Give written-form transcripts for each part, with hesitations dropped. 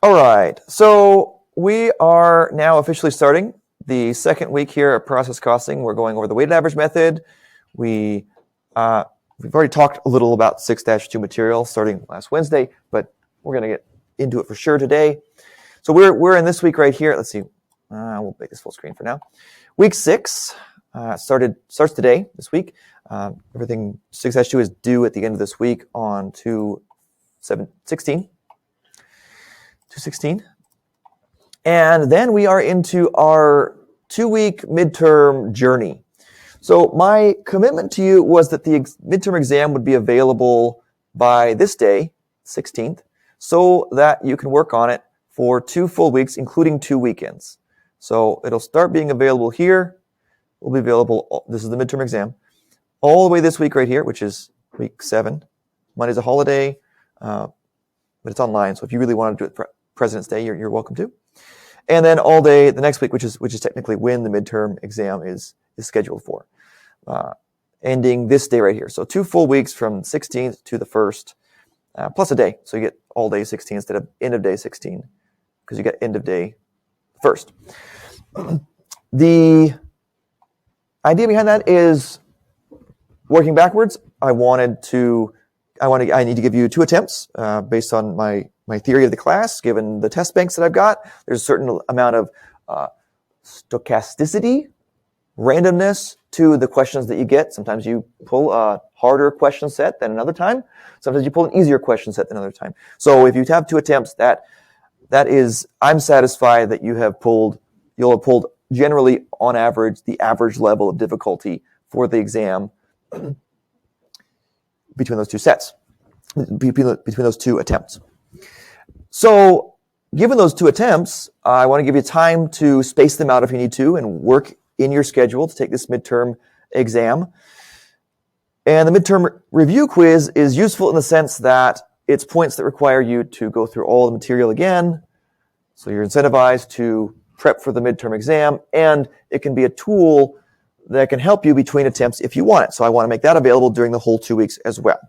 All right, so we are now officially starting the second week here at Process Costing. We're going over the weighted average method. We've already talked a little about 6-2 material starting last Wednesday, but we're going to get into it for sure today. So we're in this week right here. Let's see. We'll make this full screen for now. Week 6 starts today, this week. Everything 6-2 is due at the end of this week on 2/16. And then we are into our 2-week midterm journey. So my commitment to you was that the midterm exam would be available by this day, 16th, so that you can work on it for 2 full weeks, including 2 weekends. So it'll start being available here. It will be available, this is the midterm exam, all the way this week right here, which is week 7. Monday's a holiday, but it's online. So if you really want to do it for President's Day, you're welcome to. And then all day the next week, which is technically when the midterm exam is scheduled for, ending this day right here. So 2 full weeks from 16th to the 1st, plus a day. So you get all day 16 instead of end of day 16, because you get end of day 1st. The idea behind that is working backwards. I need to give you 2 attempts based on my theory of the class, given the test banks that I've got. There's a certain amount of stochasticity, randomness to the questions that you get. Sometimes you pull a harder question set than another time. Sometimes you pull an easier question set than another time. So if you have 2 attempts, that is, I'm satisfied that you'll have pulled generally on average the average level of difficulty for the exam between those 2 sets, between those 2 attempts. So given those 2 attempts, I want to give you time to space them out if you need to and work in your schedule to take this midterm exam. And the midterm review quiz is useful in the sense that it's points that require you to go through all the material again. So you're incentivized to prep for the midterm exam, and it can be a tool that can help you between attempts if you want it. So I want to make that available during the whole 2 weeks as well.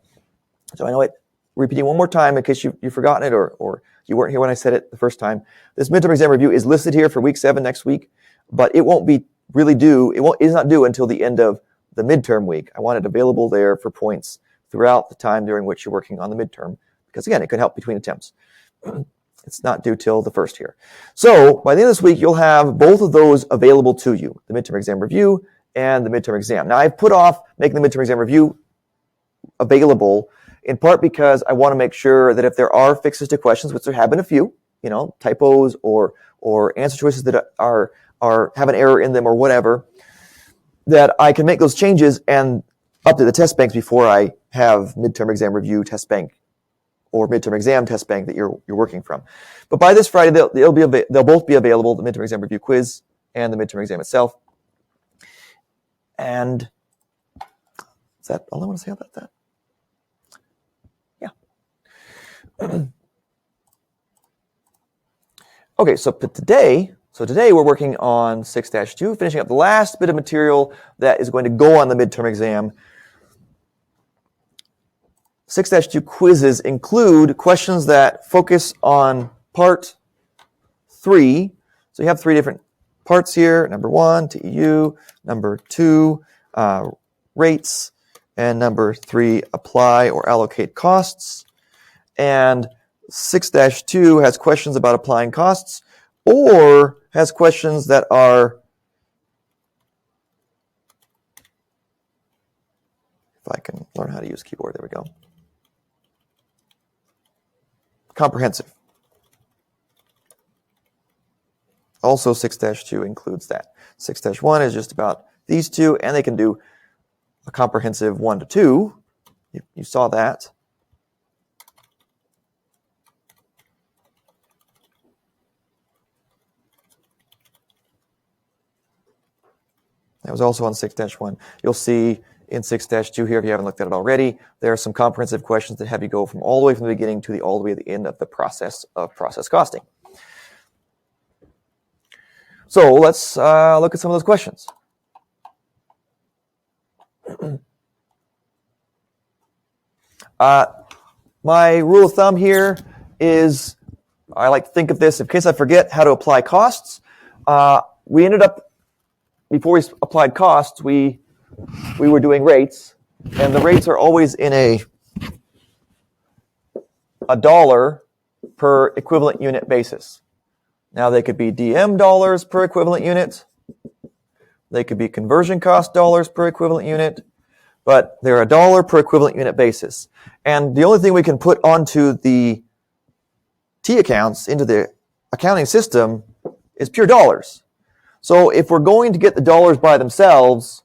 So I know it, repeating one more time in case you've forgotten it or you weren't here when I said it the first time. This midterm exam review is listed here for week 7 next week, but it won't be really due. It's not due until the end of the midterm week. I want it available there for points throughout the time during which you're working on the midterm, because again, it could help between attempts. It's not due till the 1st here. So by the end of this week, you'll have both of those available to you, the midterm exam review and the midterm exam. Now, I've put off making the midterm exam review available in part because I want to make sure that if there are fixes to questions, which there have been a few, typos or answer choices that have an error in them or whatever, that I can make those changes and update the test banks before I have midterm exam review test bank or midterm exam test bank that you're working from. But by this Friday, they'll both be available, the midterm exam review quiz and the midterm exam itself. And is that all I want to say about that? Yeah. Okay, so today we're working on 6-2, finishing up the last bit of material that is going to go on the midterm exam. 6-2 quizzes include questions that focus on part 3. So you have 3 different parts here. Number 1, TEU. Number 2, rates. And number 3, apply or allocate costs. And 6-2 has questions about applying costs or has questions that are, if I can learn how to use keyboard, there we go, comprehensive. Also 6-2 includes that. 6-1 is just about these 2, and they can do a comprehensive 1 to 2. You saw that. That was also on 6-1. You'll see in 6-2 here, if you haven't looked at it already, there are some comprehensive questions that have you go from all the way from the beginning to all the way to the end of the process of process costing. So let's look at some of those questions. My rule of thumb here is I like to think of this, in case I forget how to apply costs, we ended up, before we applied costs, we were doing rates, and the rates are always in a dollar per equivalent unit basis. Now they could be DM dollars per equivalent unit. They could be conversion cost dollars per equivalent unit, but they're a dollar per equivalent unit basis. And the only thing we can put onto the T accounts, into the accounting system, is pure dollars. So if we're going to get the dollars by themselves,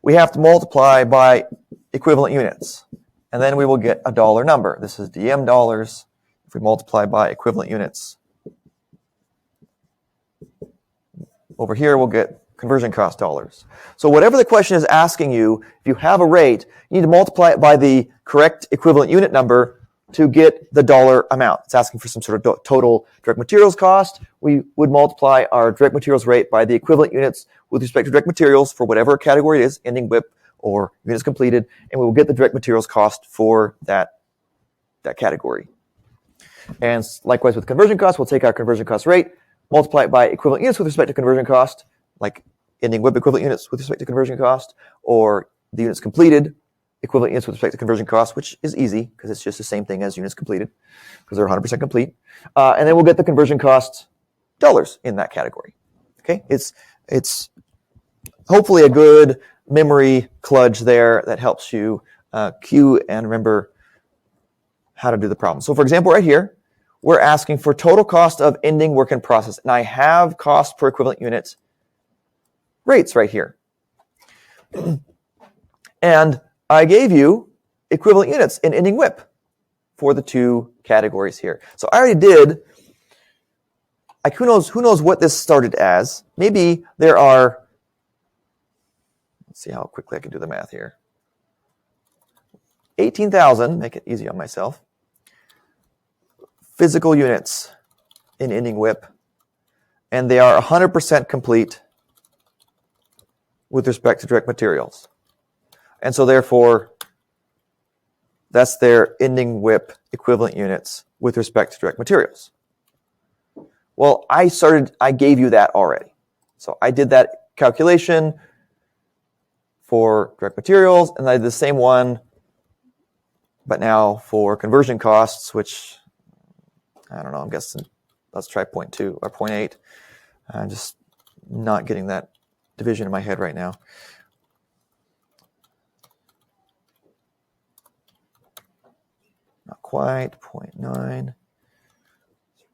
we have to multiply by equivalent units. And then we will get a dollar number. This is DM dollars. If we multiply by equivalent units, over here we'll get conversion cost dollars. So whatever the question is asking you, if you have a rate, you need to multiply it by the correct equivalent unit number to get the dollar amount. It's asking for some sort of total direct materials cost. We would multiply our direct materials rate by the equivalent units with respect to direct materials for whatever category it is, ending WIP or units completed, and we will get the direct materials cost for that category. And likewise with conversion cost, we'll take our conversion cost rate, multiply it by equivalent units with respect to conversion cost, like ending WIP equivalent units with respect to conversion cost, or the units completed equivalent units with respect to conversion cost, which is easy because it's just the same thing as units completed because they're 100% complete. And then we'll get the conversion cost dollars in that category. Okay, it's hopefully a good memory kludge there that helps you cue and remember how to do the problem. So for example, right here, we're asking for total cost of ending work in process, and I have cost per equivalent unit rates right here. And I gave you equivalent units in ending WIP for the two categories here. So I already did, who knows what this started as. Maybe there are, let's see how quickly I can do the math here. 18,000, make it easy on myself, physical units in ending WIP, and they are 100% complete with respect to direct materials. And so therefore, that's their ending WIP equivalent units with respect to direct materials. Well, I gave you that already. So I did that calculation for direct materials, and I did the same one, but now for conversion costs, which, I don't know, I'm guessing, let's try 0.2 or 0.8. I'm just not getting that division in my head right now. Not quite, 0.9,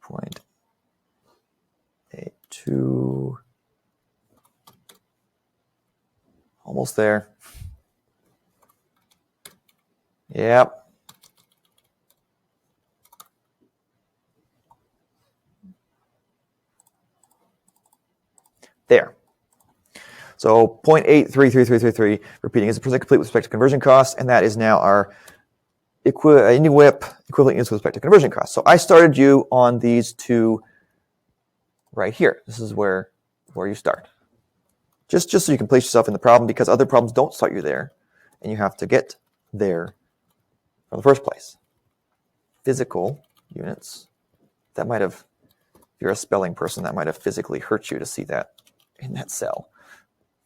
0.82, almost there. Yep. There. So 0.833333, repeating, is a percent complete with respect to conversion costs, and that is now our ending WIP equivalent units with respect to conversion costs. So I started you on these two right here. This is where you start. Just so you can place yourself in the problem, because other problems don't start you there, and you have to get there from the first place. Physical units. That might have, if you're a spelling person, that might have physically hurt you to see that in that cell.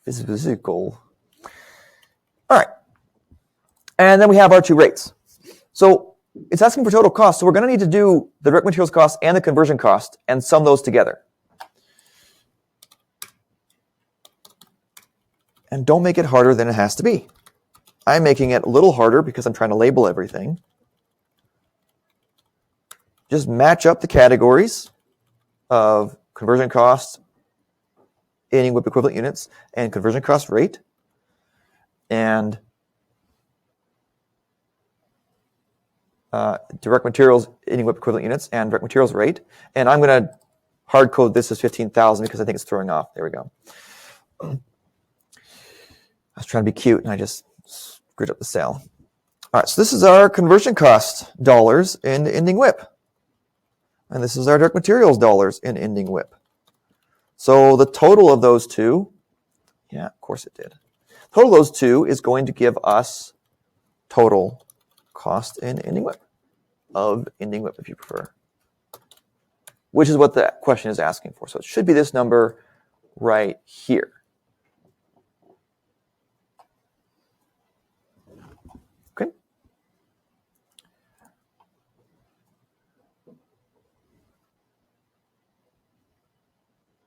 Physical. All right. And then we have our two rates. So it's asking for total cost. So we're going to need to do the direct materials cost and the conversion cost and sum those together. And don't make it harder than it has to be. I'm making it a little harder because I'm trying to label everything. Just match up the categories of conversion costs, ending WIP equivalent units, and conversion cost rate, and direct materials ending WIP equivalent units and direct materials rate. And I'm going to hard code this as 15,000 because I think it's throwing off. There we go. I was trying to be cute and I just screwed up the cell. All right, so this is our conversion cost dollars in ending WIP. And this is our direct materials dollars in ending WIP. So the total of those two, yeah, of course it did. Total of those two is going to give us total cost in ending WIP, of ending WIP if you prefer. which is what the question is asking for. So it should be this number right here. Okay.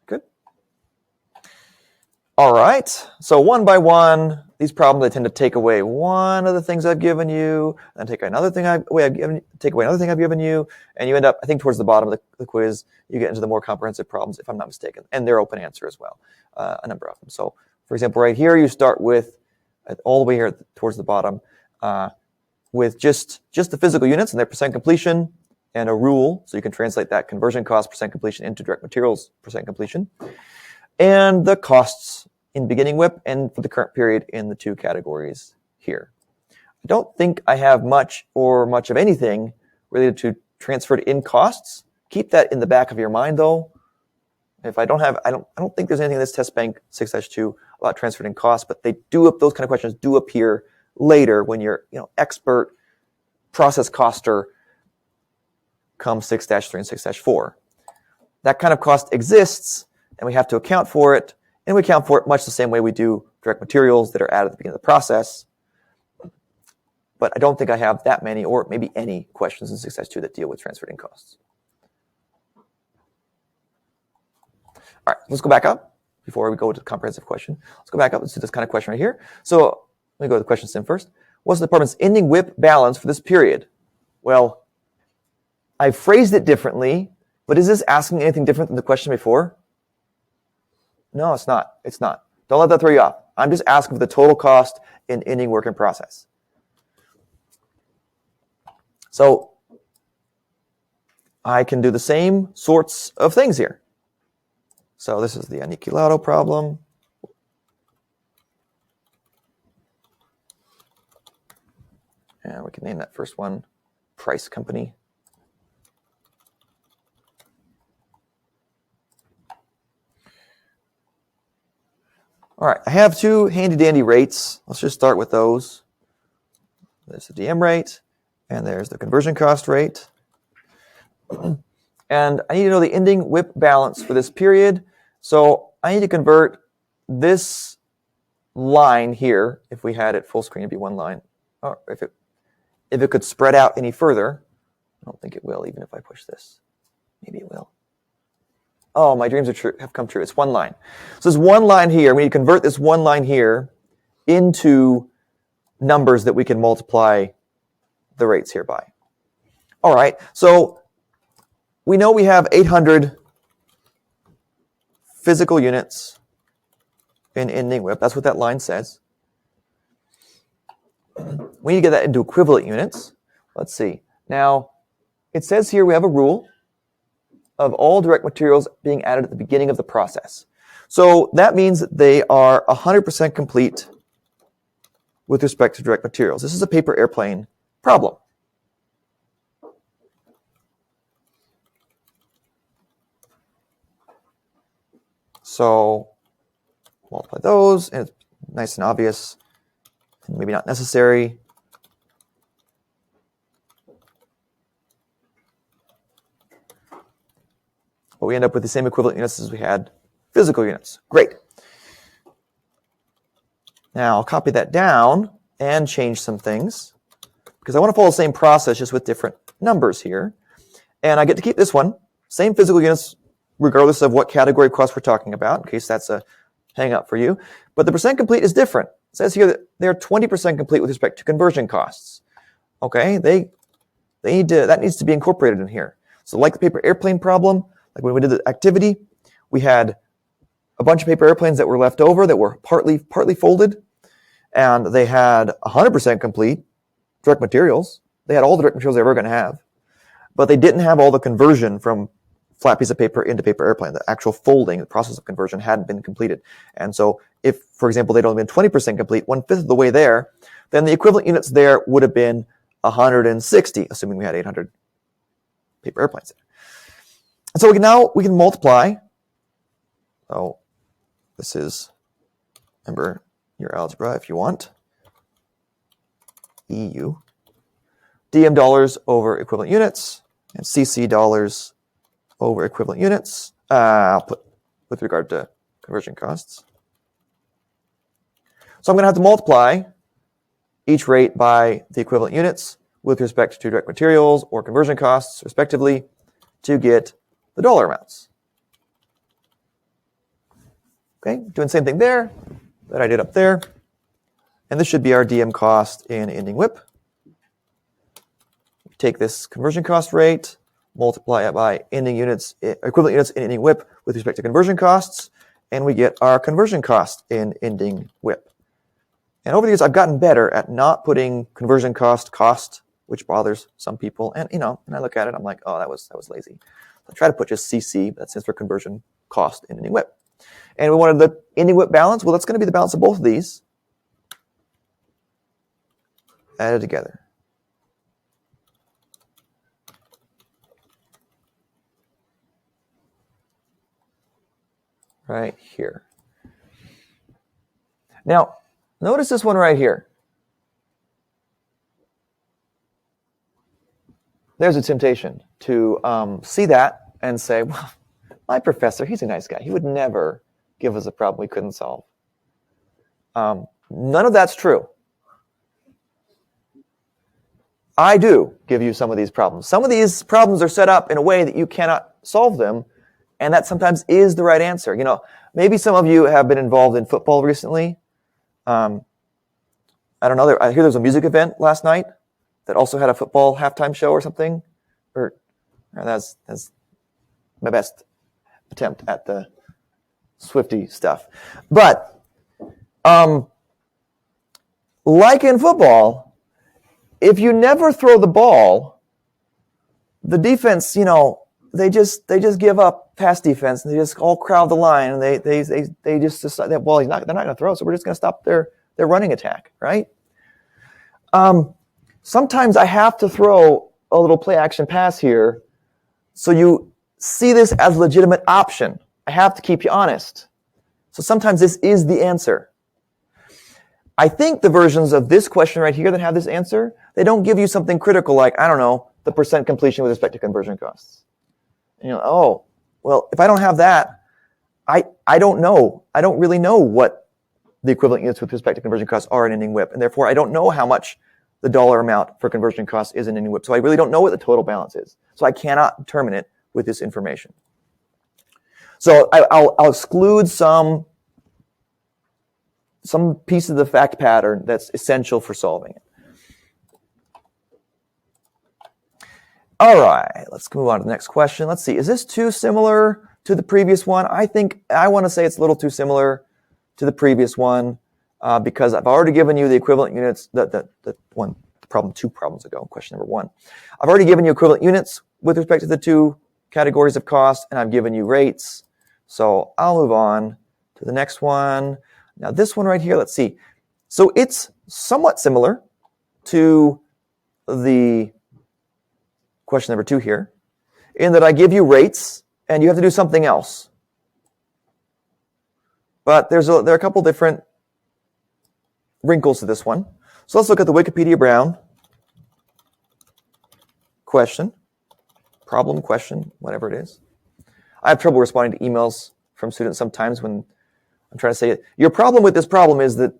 Good. All right. So one by one, these problems, I tend to take away one of the things I've given you, and take another thing take away another thing I've given you, and you end up, I think, towards the bottom of the quiz, you get into the more comprehensive problems, if I'm not mistaken, and they're open answer as well, a number of them. So, for example, right here, you start with all the way here towards the bottom with just the physical units and their percent completion and a rule, so you can translate that conversion cost percent completion into direct materials percent completion, and the costs in beginning WIP and for the current period in the two categories here. I don't think I have much of anything related to transferred in costs. Keep that in the back of your mind though. If I don't think there's anything in this test bank 6-2 about transferred in costs, but those kind of questions do appear later when your expert process coster comes 6-3 and 6-4. That kind of cost exists and we have to account for it. And we account for it much the same way we do direct materials that are added at the beginning of the process. But I don't think I have that many or maybe any questions in 6-2 that deal with transferred in costs. All right, let's go back up before we go to the comprehensive question. Let's go back up. Let's do this kind of question right here. So let me go to the question sim first. What's the department's ending WIP balance for this period? Well, I phrased it differently, but is this asking anything different than the question before? No, it's not. It's not. Don't let that throw you off. I'm just asking for the total cost in ending work in process. So I can do the same sorts of things here. So this is the Aniquilato problem. And we can name that first one Price Company. All right, I have two handy-dandy rates. Let's just start with those. There's the DM rate, and there's the conversion cost rate. And I need to know the ending WIP balance for this period. So I need to convert this line here. If we had it full screen, it'd be one line. Or if it could spread out any further. I don't think it will, even if I push this. Maybe it will. Oh, my dreams have come true. It's one line. So there's one line here. We need to convert this one line here into numbers that we can multiply the rates here by. All right. So we know we have 800 physical units in ending WIP. That's what that line says. We need to get that into equivalent units. Let's see. Now, it says here we have a rule of all direct materials being added at the beginning of the process. So that means that they are 100% complete with respect to direct materials. This is a paper airplane problem. So multiply those, and it's nice and obvious, and maybe not necessary. But we end up with the same equivalent units as we had physical units. Great. Now I'll copy that down and change some things because I want to follow the same process just with different numbers here. And I get to keep this one, same physical units regardless of what category of cost we're talking about, in case that's a hang up for you. But the percent complete is different. It says here that they're 20% complete with respect to conversion costs. Okay, that needs to be incorporated in here. So like the paper airplane problem, like when we did the activity, we had a bunch of paper airplanes that were left over that were partly folded, and they had 100% complete direct materials. They had all the direct materials they were going to have, but they didn't have all the conversion from flat piece of paper into paper airplane. The actual folding, the process of conversion hadn't been completed. And so if, for example, they'd only been 20% complete, 1/5 of the way there, then the equivalent units there would have been 160, assuming we had 800 paper airplanes there. And so we can multiply. So this is, remember your algebra if you want. EU. DM dollars over equivalent units and CC dollars over equivalent units. I'll put with regard to conversion costs. So I'm going to have to multiply each rate by the equivalent units with respect to direct materials or conversion costs, respectively, to get the dollar amounts. Okay, doing the same thing there that I did up there. And this should be our DM cost in ending WIP. Take this conversion cost rate, multiply it by ending units, equivalent units in ending WIP with respect to conversion costs, and we get our conversion cost in ending WIP. And over the years, I've gotten better at not putting conversion cost, which bothers some people. And and I look at it, I'm like, oh, that was lazy. I try to put just CC, that stands for conversion cost in ending WIP. And we wanted the ending WIP balance. Well, that's going to be the balance of both of these added together. Right here. Now, notice this one right here. There's a temptation to see that and say, well, my professor, he's a nice guy. He would never give us a problem we couldn't solve. None of that's true. I do give you some of these problems. Some of these problems are set up in a way that you cannot solve them, and that sometimes is the right answer. Maybe some of you have been involved in football recently. I don't know. I hear there was a music event last night that also had a football halftime show or something. Or that's my best attempt at the Swiftie stuff. But like in football, if you never throw the ball, the defense, they just give up pass defense and they just all crowd the line and they just decide that, well, they're not going to throw, so we're just going to stop their running attack, right? Sometimes I have to throw a little play action pass here so you see this as a legitimate option. I have to keep you honest. So sometimes this is the answer. I think the versions of this question right here that have this answer, they don't give you something critical like, I don't know, the percent completion with respect to conversion costs. Oh, well, if I don't have that, I don't know. I don't really know what the equivalent units with respect to conversion costs are in ending WIP, and therefore I don't know how much the dollar amount for conversion costs is in ending WIP. So I really don't know what the total balance is. So I cannot determine it with this information. So I'll exclude some piece of the fact pattern that's essential for solving it. All right, let's move on to the next question. Let's see, is this too similar to the previous one? I want to say it's a little too similar to the previous one because I've already given you the equivalent units, two problems ago, question number one. I've already given you equivalent units with respect to the two categories of cost, and I've given you rates. So I'll move on to the next one. Now this one right here, let's see. So it's somewhat similar to the question number two here, in that I give you rates and you have to do something else. But there are a couple different wrinkles to this one. So let's look at the Wikipedia Brown question, problem question, whatever it is. I have trouble responding to emails from students sometimes when I'm trying to say it. Your problem with this problem is that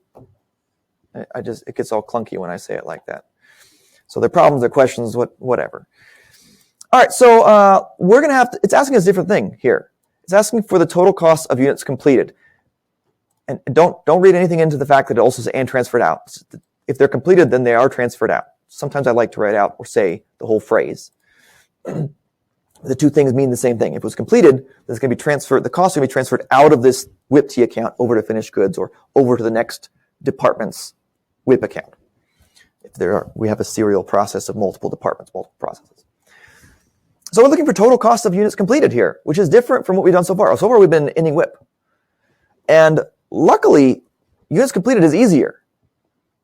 it gets all clunky when I say it like that. So they're problems, they're questions, whatever. All right, so we're going to have to, it's asking us a different thing here. It's asking for the total cost of units completed. And don't read anything into the fact that it also says and transferred out. If they're completed, then they are transferred out. Sometimes I like to write out or say the whole phrase. The two things mean the same thing. If it was completed, there's going to be transferred, the cost is going to be transferred out of this WIP T account over to finished goods or over to the next department's WIP account. If we have a serial process of multiple departments, multiple processes. So we're looking for total cost of units completed here, which is different from what we've done so far. So far we've been ending WIP. And luckily, units completed is easier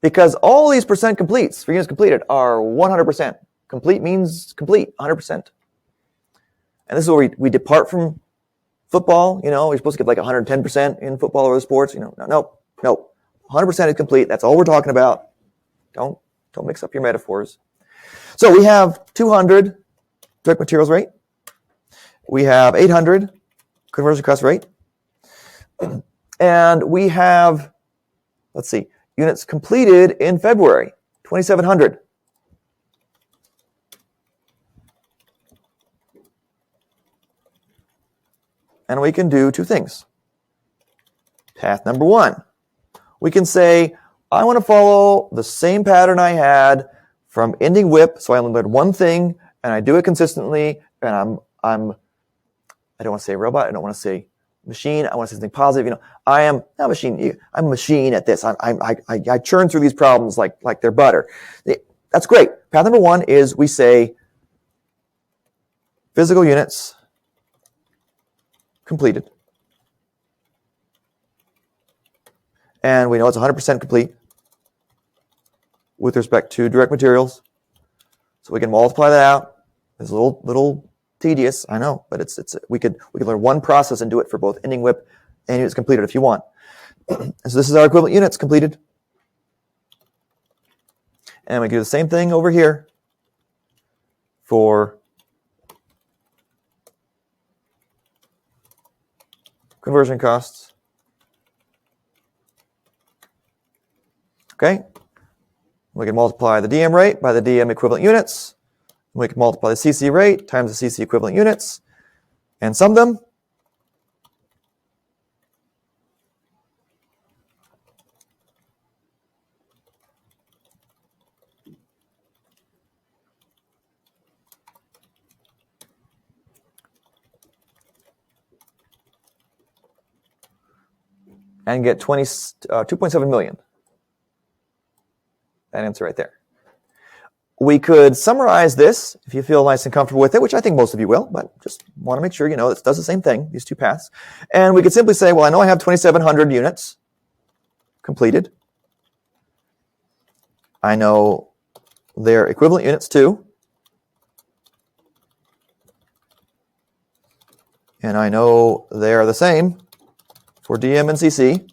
because all these percent completes for units completed are 100%. Complete means complete, 100%. And this is where we depart from football. We're supposed to get like 110% in football or other sports. No. 100% is complete. That's all we're talking about. Don't mix up your metaphors. So we have 200 direct materials rate. we have 800 conversion cost rate. And we have, let's see, units completed in February, 2,700. And we can do two things. Path number one, we can say, I want to follow the same pattern I had from ending WIP, so I only learn one thing, and I do it consistently, and I don't want to say robot, I don't want to say machine, I want to say something positive. I am not a machine, I'm a machine at this. I churn through these problems like they're butter. That's great. Path number one is we say physical units completed. And we know it's 100% complete with respect to direct materials. So we can multiply that out. It's a little tedious, I know, but we could learn one process and do it for both ending WIP and units completed if you want. And so this is our equivalent units completed. And we do the same thing over here for conversion costs. Okay, we can multiply the DM rate by the DM equivalent units. We can multiply the CC rate times the CC equivalent units and sum them. And get 2.7 million. That answer right there. We could summarize this if you feel nice and comfortable with it, which I think most of you will, but just want to make sure you know it does the same thing, these two paths. And we could simply say, well, I know I have 2,700 units completed. I know their equivalent units too. And I know they are the same for DM and CC.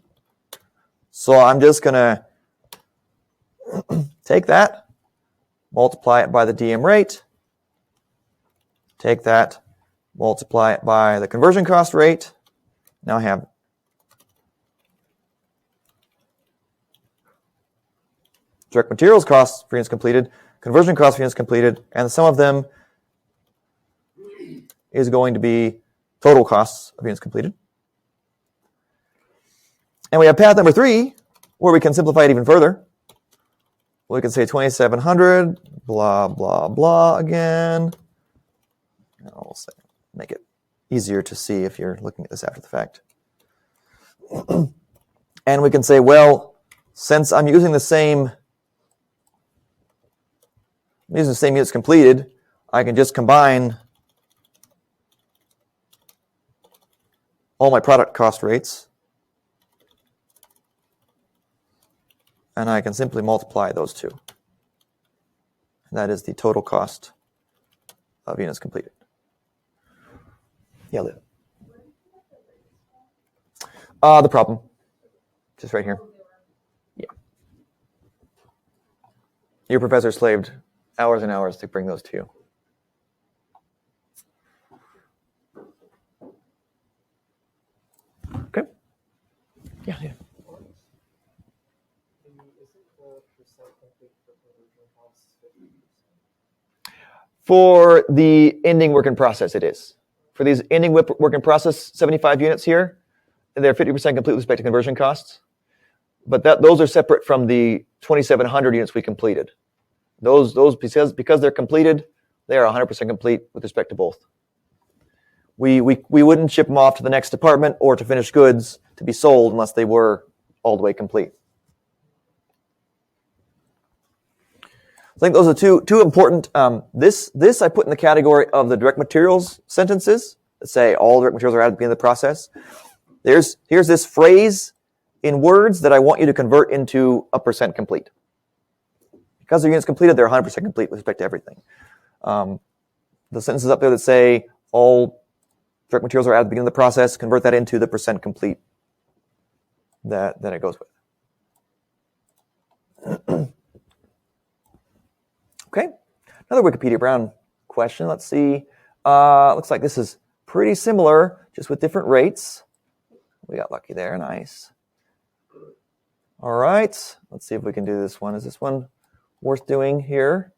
So I'm just going to take that, multiply it by the DM rate, take that, multiply it by the conversion cost rate. Now I have direct materials costs for units completed, conversion costs for units completed, and the sum of them is going to be total costs of units completed. And we have path number 3, where we can simplify it even further. We can say 2,700, blah, blah, blah again. I'll say, make it easier to see if you're looking at this after the fact. And we can say, well, since I'm using the same units completed, I can just combine all my product cost rates. And I can simply multiply those two. And that is the total cost of units completed. Yeah, Liv. The problem. Just right here. Yeah. Your professor slaved hours and hours to bring those to you. Okay. Yeah. For the ending work in process, it is. For these ending work in process 75 units here, they're 50% complete with respect to conversion costs. But those are separate from the 2,700 units we completed. Those because they're completed, they are 100% complete with respect to both. We wouldn't ship them off to the next department or to finished goods to be sold unless they were all the way complete. I think those are two important. This I put in the category of the direct materials sentences that say all direct materials are added at the beginning of the process. Here's this phrase in words that I want you to convert into a percent complete. Because the units completed, they're 100% complete with respect to everything. The sentences up there that say all direct materials are added at the beginning of the process, convert that into the percent complete that it goes with. Okay, another Wikipedia Brown question. Let's see. Looks like this is pretty similar, just with different rates. We got lucky there, nice. All right, let's see if we can do this one. Is this one worth doing here?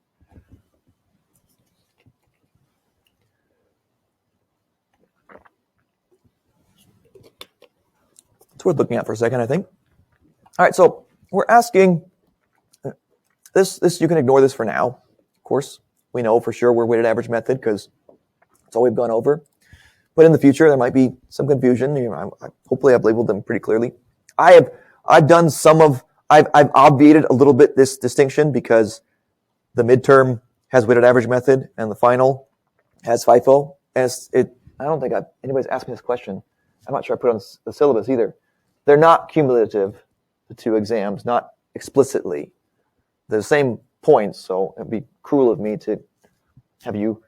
It's worth looking at for a second, I think. All right, so we're asking, this you can ignore this for now. Of course, we know for sure we're weighted average method because that's all we've gone over. But in the future, there might be some confusion. Hopefully I've labeled them pretty clearly. I've obviated a little bit this distinction because the midterm has weighted average method and the final has FIFO. And I don't think anybody's asked me this question. I'm not sure I put it on the syllabus either. They're not cumulative, the two exams, not explicitly. They're the same points, so it'd be cruel of me to have you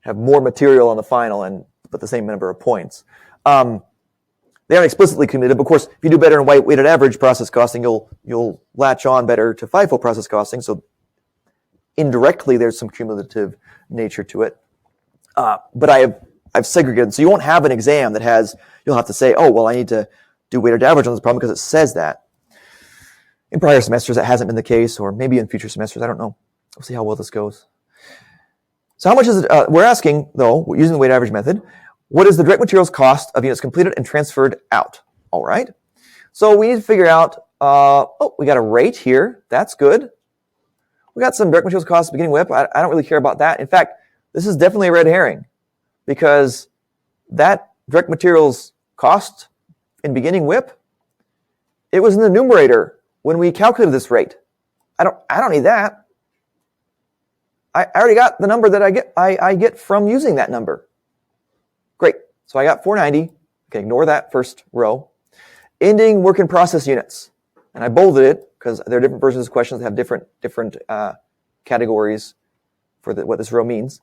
have more material on the final but the same number of points. They aren't explicitly cumulative. Of course, if you do better in weighted average process costing, you'll latch on better to FIFO process costing. So indirectly, there's some cumulative nature to it. But I've segregated. So you won't have an exam that you'll have to say, oh, well, I need to do weighted average on this problem because it says that. In prior semesters, that hasn't been the case, or maybe in future semesters. I don't know. We'll see how well this goes. So how much is it? We're asking, though, using the weighted average method, what is the direct materials cost of units completed and transferred out? All right. So we need to figure out, we got a rate here. That's good. We got some direct materials cost beginning WIP. I don't really care about that. In fact, this is definitely a red herring because that direct materials cost in beginning WIP, it was in the numerator when we calculated this rate. I don't need that. I already got the number that I get from using that number. Great. So I got 490. You can ignore that first row. Ending work in process units. And I bolded it because there are different versions of questions that have different categories for what this row means.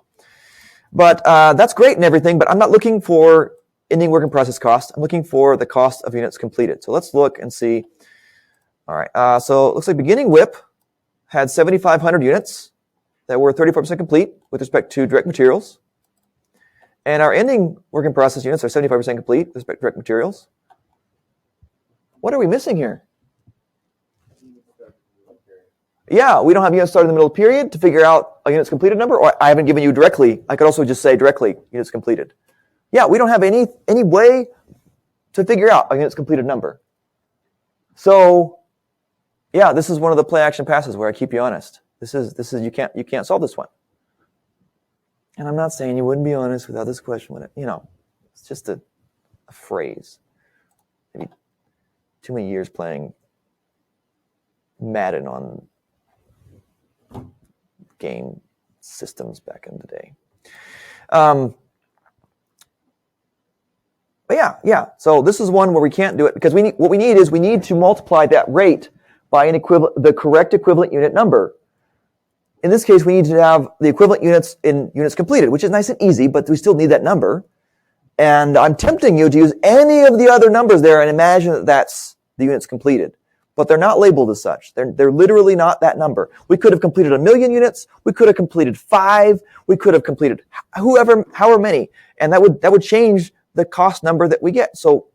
But that's great and everything, but I'm not looking for ending work in process cost. I'm looking for the cost of units completed. So let's look and see. All right. So it looks like beginning WIP had 7,500 units that were 34% complete with respect to direct materials. And our ending work in process units are 75% complete with respect to direct materials. What are we missing here? Yeah, we don't have units started in the middle of the period to figure out a units completed number, or I haven't given you directly. I could also just say directly units completed. Yeah, we don't have any way to figure out a units completed number. So, yeah, this is one of the play action passes where I keep you honest. This is you can't solve this one. And I'm not saying you wouldn't be honest without this question. It's just a phrase. Maybe too many years playing Madden on game systems back in the day. But yeah. So this is one where we can't do it because we need to multiply that rate by the correct equivalent unit number. In this case, we need to have the equivalent units in units completed, which is nice and easy, but we still need that number. And I'm tempting you to use any of the other numbers there and imagine that that's the units completed. But they're not labeled as such. They're literally not that number. We could have completed 1 million units. We could have completed 5. We could have completed however many. And that would change the cost number that we get. So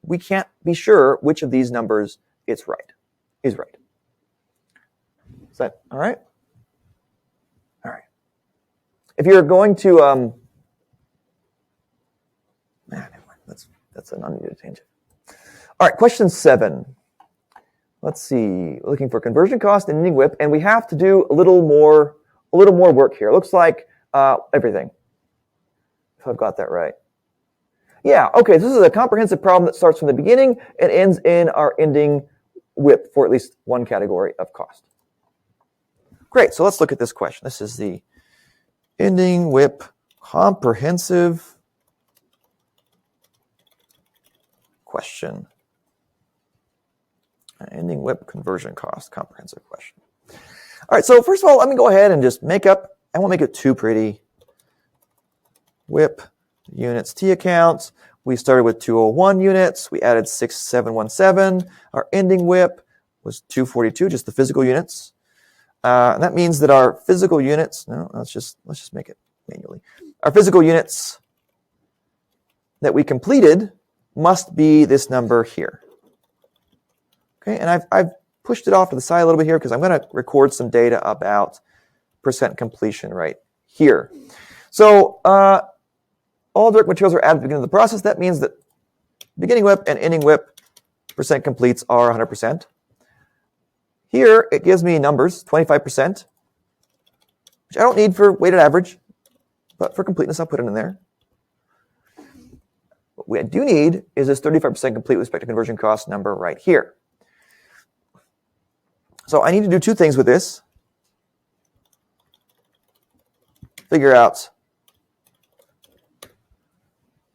we can't be sure which of these numbers is right. Is that all right? All right. If you're going to, never mind. That's an unneeded tangent. All right, question 7. Let's see. Looking for conversion cost and ending WIP, and we have to do a little more work here. It looks like everything. If I've got that right. Yeah. Okay. This is a comprehensive problem that starts from the beginning and ends in our ending WIP for at least one category of cost. Great. So let's look at this question. This is the ending WIP comprehensive question. Ending WIP conversion cost comprehensive question. All right. So first of all, let me go ahead and just I won't make it too pretty. WIP units T accounts. We started with 201 units. We added 6717. Our ending WIP was 242, just the physical units. And that means that our physical units, let's just make it manually. Our physical units that we completed must be this number here. Okay, and I've pushed it off to the side a little bit here because I'm going to record some data about percent completion right here. So all direct materials are added at the beginning of the process. That means that beginning WIP and ending WIP percent completes are 100%. Here it gives me numbers, 25%, which I don't need for weighted average, but for completeness I'll put it in there. What we do need is this 35% complete with respect to conversion cost number right here. So I need to do two things with this. Figure out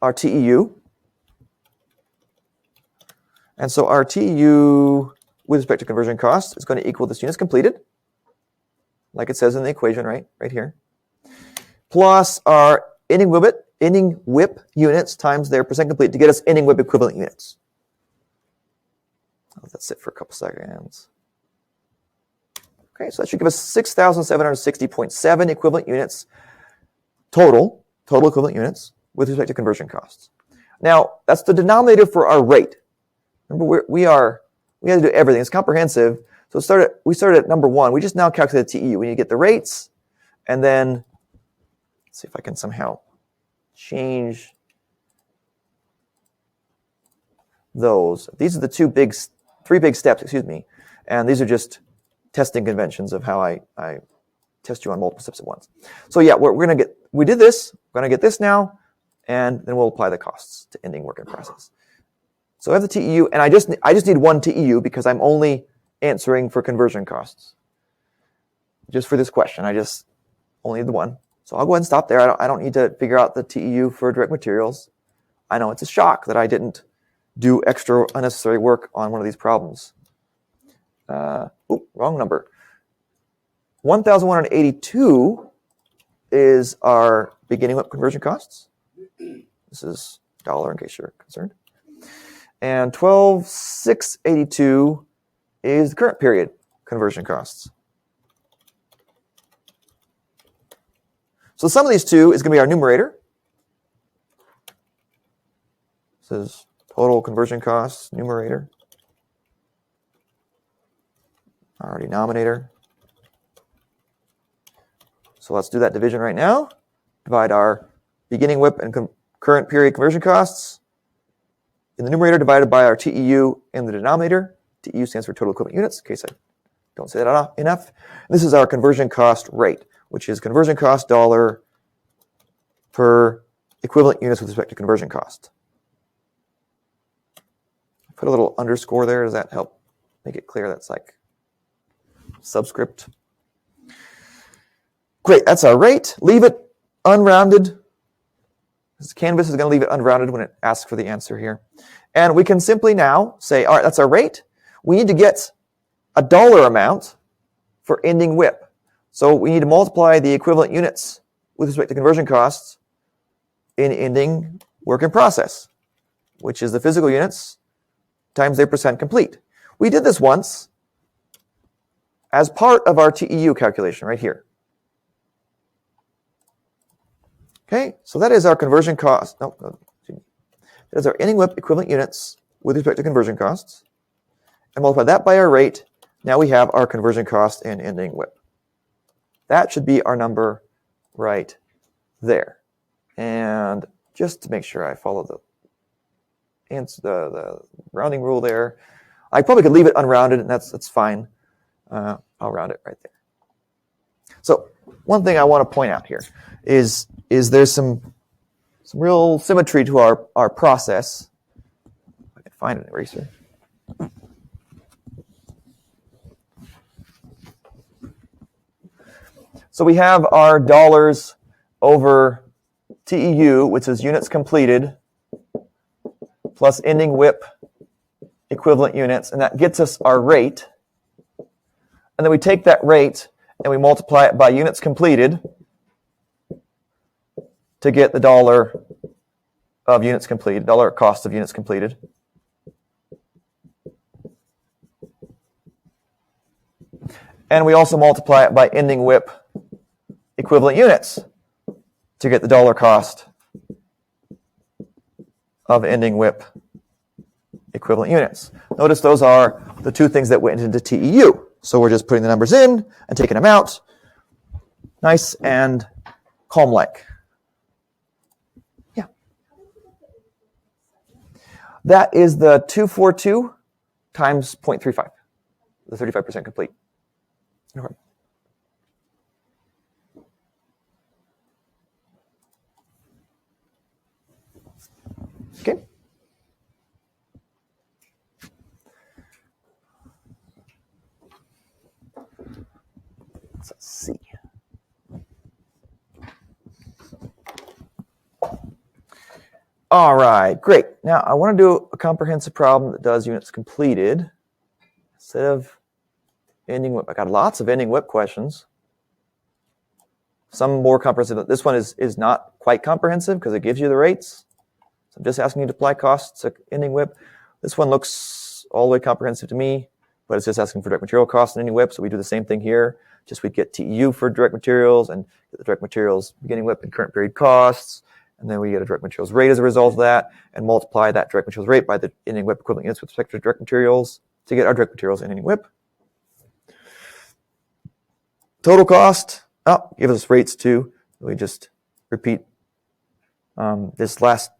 our TEU. And so our TEU with respect to conversion cost is going to equal this units completed, like it says in the equation right here, plus our ending WIP units times their percent complete to get us ending WIP equivalent units. I'll let that sit for a couple seconds. Okay, so that should give us 6,760.7 equivalent units total equivalent units with respect to conversion costs. Now, that's the denominator for our rate. Remember, we had to do everything. It's comprehensive. So we started at number 1. We just now calculate the TEU. We need to get the rates, and then let's see if I can somehow change those. These are the three big steps, excuse me, and these are just testing conventions of how I test you on multiple steps at once. So yeah, we did this, we're gonna get this now, and then we'll apply the costs to ending work in process. So I have the TEU, and I just need one TEU because I'm only answering for conversion costs. Just for this question, I just only need the one. So I'll go ahead and stop there. I don't need to figure out the TEU for direct materials. I know it's a shock that I didn't do extra unnecessary work on one of these problems. Wrong number. 1,182 is our beginning WIP conversion costs. This is dollar in case you're concerned. And 12,682 is the current period conversion costs. So the sum of these two is going to be our numerator. This is total conversion costs, numerator. Our denominator. So let's do that division right now. Divide our beginning WIP and current period conversion costs in the numerator divided by our TEU in the denominator. TEU stands for total equivalent units, in case I don't say that enough. And this is our conversion cost rate, which is conversion cost dollar per equivalent units with respect to conversion cost. Put a little underscore there. Does that help make it clear? That's like subscript. Great, that's our rate. Leave it unrounded. This Canvas is going to leave it unrounded when it asks for the answer here. And we can simply now say, all right, that's our rate. We need to get a dollar amount for ending WIP. So we need to multiply the equivalent units with respect to conversion costs in ending work in process, which is the physical units times their percent complete. We did this once as part of our TEU calculation right here. Okay, so that is our conversion cost. That is our ending WIP equivalent units with respect to conversion costs. And multiply that by our rate. Now we have our conversion cost and ending WIP. That should be our number right there. And just to make sure I follow the rounding rule there, I probably could leave it unrounded, and that's fine. I'll round it right there. So one thing I want to point out here is there's some real symmetry to our process. If I can find an eraser. So we have our dollars over TEU, which is units completed, plus ending WIP equivalent units, and that gets us our rate. And then we take that rate and we multiply it by units completed to get the dollar of units completed, dollar cost of units completed. And we also multiply it by ending WIP equivalent units to get the dollar cost of ending WIP equivalent units. Notice those are the two things that went into TEU. So we're just putting the numbers in and taking them out. Nice and calm-like. Yeah. That is the 242 times 0.35, the 35% complete. Okay. Okay. Let's see. All right, great. Now I want to do a comprehensive problem that does units completed instead of ending WIP. I got lots of ending WIP questions. Some more comprehensive. This one is not quite comprehensive because it gives you the rates. So I'm just asking you to apply costs to ending WIP. This one looks all the way comprehensive to me, but it's just asking for direct material costs and ending WIP. So we do the same thing here. Just we get TEU for direct materials and get the direct materials beginning WIP and current period costs. And then we get a direct materials rate as a result of that and multiply that direct materials rate by the ending WIP equivalent units with respect to direct materials to get our direct materials and ending WIP. Total cost, give us rates too. We just repeat these last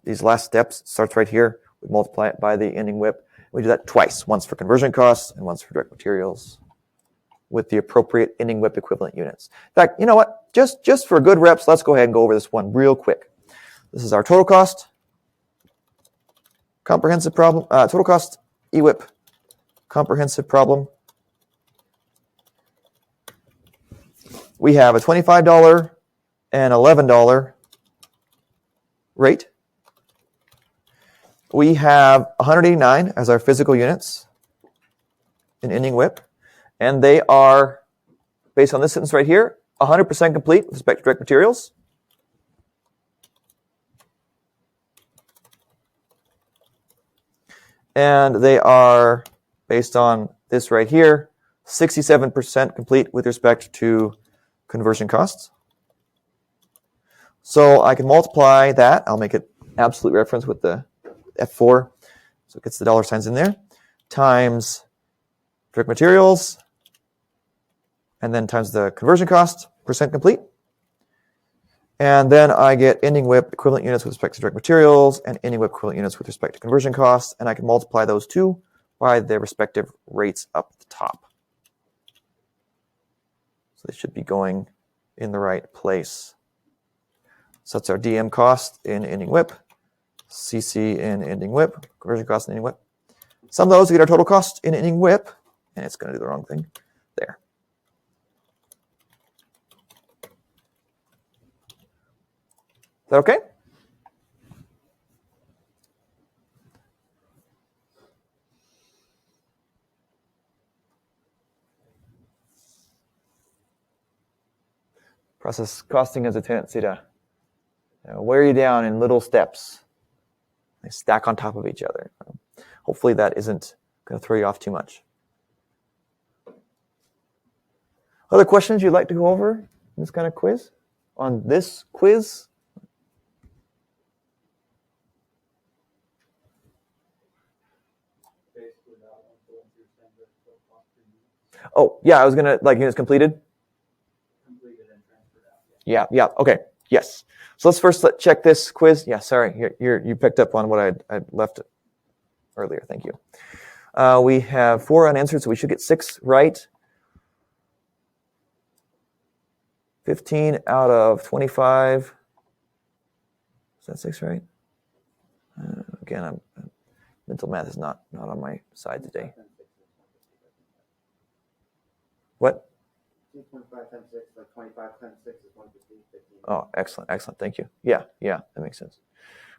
steps. It starts right here. We multiply it by the ending WIP. We do that twice, once for conversion costs and once for direct materials with the appropriate ending WIP equivalent units. In fact, you know what? Just for good reps, let's go ahead and go over this one real quick. This is our total cost, comprehensive problem, total cost EWIP, comprehensive problem. We have a $25 and $11 rate. We have 189 as our physical units in ending WIP, and they are, based on this sentence right here, 100% complete with respect to direct materials. And they are, based on this right here, 67% complete with respect to conversion costs. So I can multiply that. I'll make it absolute reference with the F4, so it gets the dollar signs in there, times direct materials, and then times the conversion cost, percent complete. And then I get ending WIP equivalent units with respect to direct materials and ending WIP equivalent units with respect to conversion costs. And I can multiply those two by their respective rates up at the top. So they should be going in the right place. So that's our DM cost in ending WIP, CC in ending WIP, conversion cost in ending WIP. Sum those to get our total cost in ending WIP. And it's going to do the wrong thing there. Is that okay? Process costing has a tendency to wear you down in little steps. They stack on top of each other. Hopefully that isn't going to throw you off too much. Other questions you'd like to go over in this kind of quiz? On this quiz? Oh, yeah, I was going to, like, units completed? Completed and transferred out. Yeah, okay, yes. So let's first check this quiz. Yeah, sorry, you picked up on what I left earlier. Thank you. We have 4 unanswered, so we should get 6 right. 15 out of 25. Is that 6 right? Again, mental math is not on my side today. What? 2.5 times 6, like 25 times 6 is 150. 15. Oh, excellent. Thank you. Yeah, that makes sense.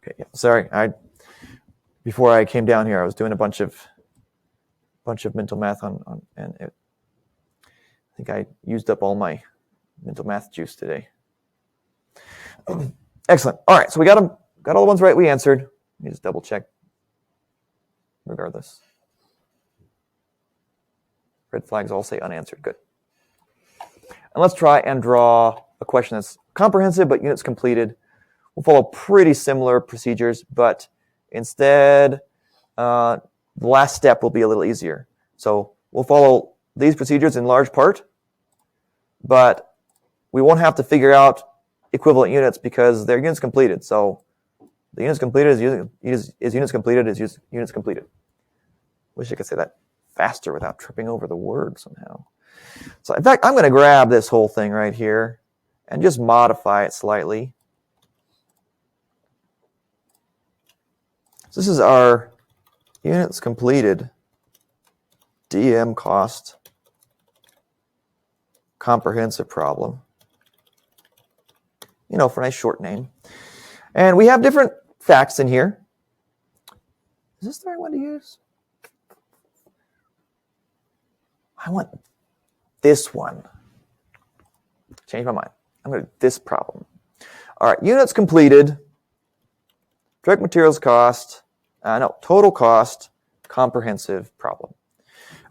Okay, yeah. Sorry, before I came down here, I was doing a bunch of mental math on and I think I used up all my mental math juice today. Excellent. All right, so we got all the ones right we answered. Let me just double check. Regardless. Red flags all say unanswered. Good. And let's try and draw a question that's comprehensive but units completed. We'll follow pretty similar procedures, but Instead, the last step will be a little easier. So we'll follow these procedures in large part, but we won't have to figure out equivalent units because they're units completed. So the units completed is units completed is units completed. Wish I could say that faster without tripping over the word somehow. So in fact, I'm going to grab this whole thing right here and just modify it slightly. So this is our units completed DM cost comprehensive problem. You know, for a nice short name. And we have different facts in here. Is this the right one to use? I want this one. Change my mind. I'm going to do this problem. All right, units completed, direct materials cost, total cost, comprehensive problem.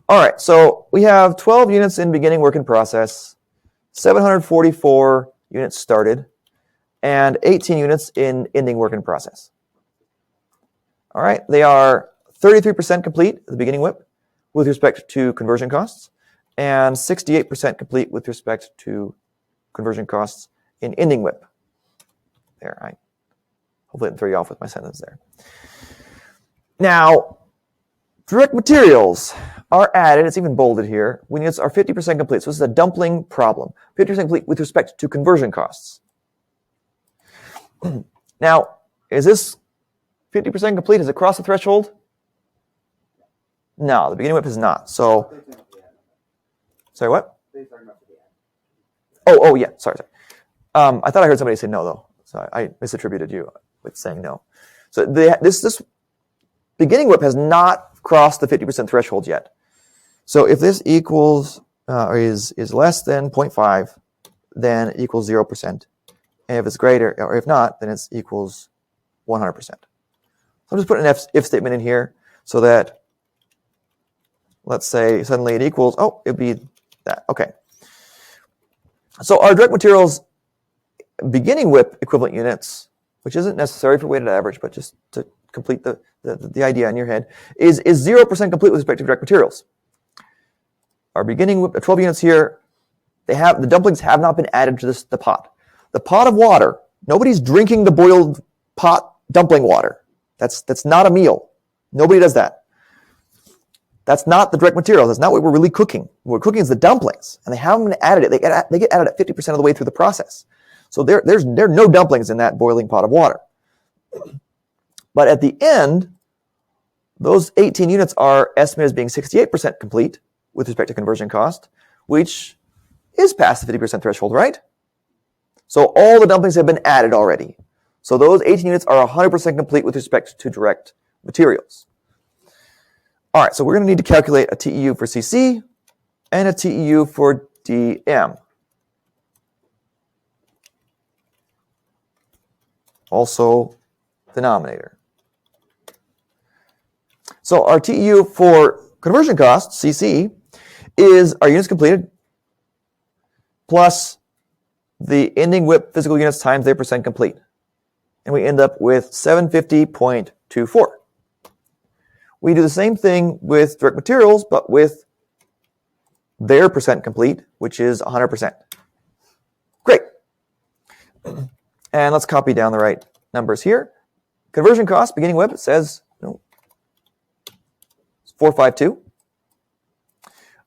All right, so we have 12 units in beginning work in process, 744 units started, and 18 units in ending work in process. All right, they are 33% complete at the beginning WIP with respect to conversion costs, and 68% complete with respect to conversion costs in ending WIP. There, I hopefully didn't throw you off with my sentence there. Now, direct materials are added, it's even bolded here, when units are 50% complete. So this is a dumpling problem. 50% complete with respect to conversion costs. Now, is this 50% complete? Has it crossed the threshold? No, the beginning WIP is not. So, sorry, what? Oh, yeah, sorry. I thought I heard somebody say no, though. So I misattributed you with saying no. So this beginning WIP has not crossed the 50% threshold yet. So if this equals or is less than 0.5, then it equals 0%. And if it's greater, or if not, then it equals 100%. So I'm just putting an if statement in here so that, let's say, suddenly it equals, it'd be that. Okay. So our direct materials beginning WIP equivalent units, which isn't necessary for weighted average, but just to complete the idea in your head, is 0% complete with respect to direct materials. Our beginning WIP, 12 units here, the dumplings have not been added to the pot. The pot of water, nobody's drinking the boiled pot dumpling water. That's not a meal. Nobody does that. That's not the direct materials. That's not what we're really cooking. What we're cooking is the dumplings, and they haven't been added. They get added at 50% of the way through the process. So there are no dumplings in that boiling pot of water. But at the end, those 18 units are estimated as being 68% complete with respect to conversion cost, which is past the 50% threshold, right? So all the dumplings have been added already. So those 18 units are 100% complete with respect to direct materials. All right, so we're going to need to calculate a TEU for CC and a TEU for DM. Also, denominator. So our TEU for conversion cost, CC, is our units completed plus the ending WIP physical units times their percent complete. And we end up with 750.24. We do the same thing with direct materials, but with their percent complete, which is 100%. Great. And let's copy down the right numbers here. Conversion cost, beginning WIP, it says 452.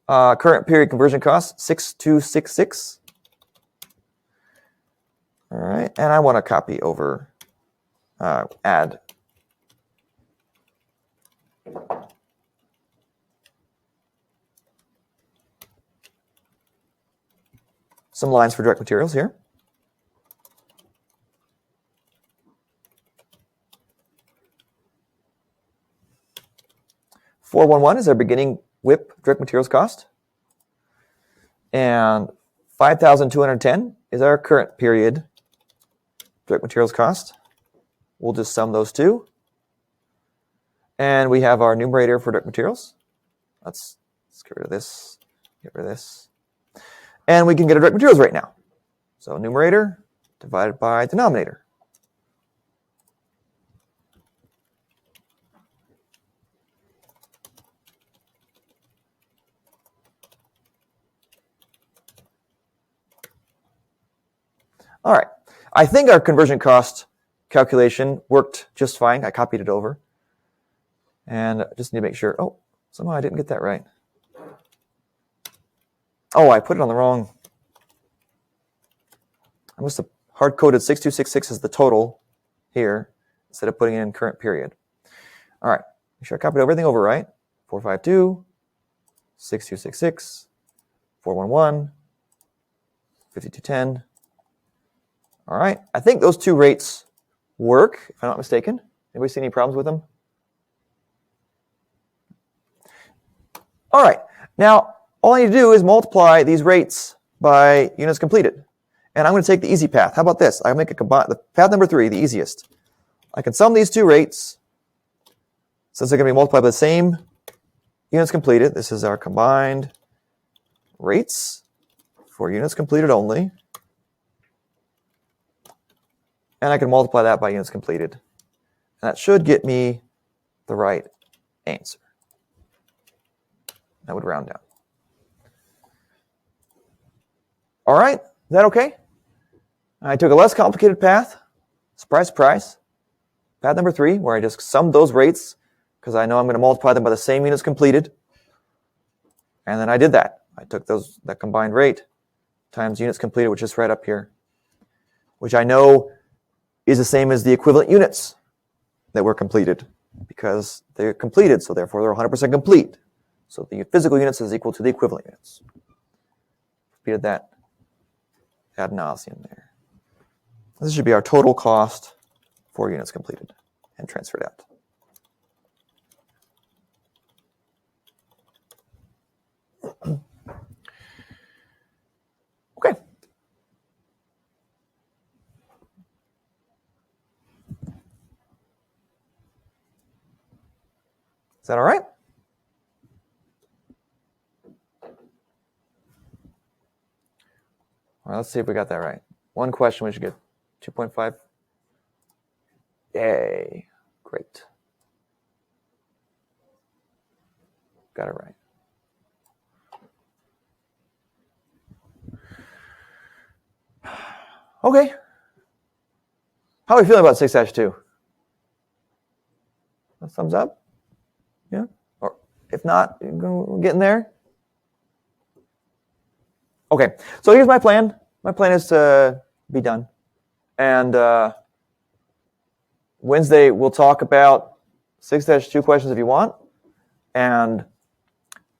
Current period conversion cost, 6266. All right, and I want to copy over, add some lines for direct materials here. $411 is our beginning WIP direct materials cost. And 5,210 is our current period direct materials cost. We'll just sum those two. And we have our numerator for direct materials. Let's get rid of this, get rid of this. And we can get a direct materials rate now. So numerator divided by denominator. All right. I think our conversion cost calculation worked just fine. I copied it over. And I just need to make sure. Oh, somehow I didn't get that right. Oh, I put it on the wrong. I must have hard-coded 6266 as the total here instead of putting it in current period. All right. Make sure I copied everything over right. 452, 6266, 411, 5210. All right. I think those two rates work, if I'm not mistaken. Anybody see any problems with them? All right. Now, all I need to do is multiply these rates by units completed. And I'm going to take the easy path. How about this? I'll make a combine. The path number 3, the easiest. I can sum these two rates. Since they're going to be multiplied by the same units completed, this is our combined rates for units completed only. And I can multiply that by units completed. And that should get me the right answer. That would round down. All right, is that okay? I took a less complicated path. Surprise, surprise. Path number 3, where I just summed those rates because I know I'm going to multiply them by the same units completed. And then I did that. I took that combined rate times units completed, which is right up here, which I know is the same as the equivalent units that were completed because they're completed, so therefore they're 100% complete. So the physical units is equal to the equivalent units. Repeated that ad nauseum there. This should be our total cost for units completed and transferred out. Okay. Is that all right? All right, let's see if we got that right. One question we should get 2.5. Yay. Great. Got it right. Okay. How are we feeling about 6-2? A thumbs up? Yeah? Or if not, we're getting there? Okay, so here's my plan. My plan is to be done. And Wednesday, we'll talk about 6-2 questions if you want. And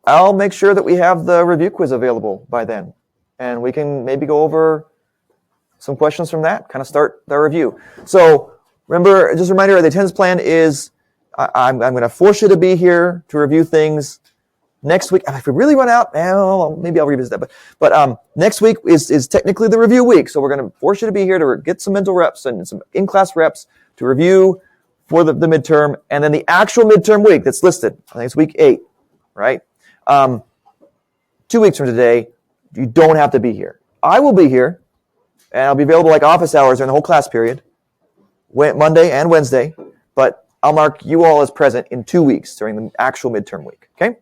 I'll make sure that we have the review quiz available by then. And we can maybe go over some questions from that, kind of start the review. So remember, just a reminder, the attendance plan is I'm going to force you to be here to review things. Next week, if we really run out, maybe I'll revisit that. But next week is technically the review week. So we're going to force you to be here to get some mental reps and some in-class reps to review for the midterm. And then the actual midterm week that's listed, I think it's week 8, right? 2 weeks from today, you don't have to be here. I will be here, and I'll be available like office hours during the whole class period, Monday and Wednesday. But I'll mark you all as present in 2 weeks during the actual midterm week, okay?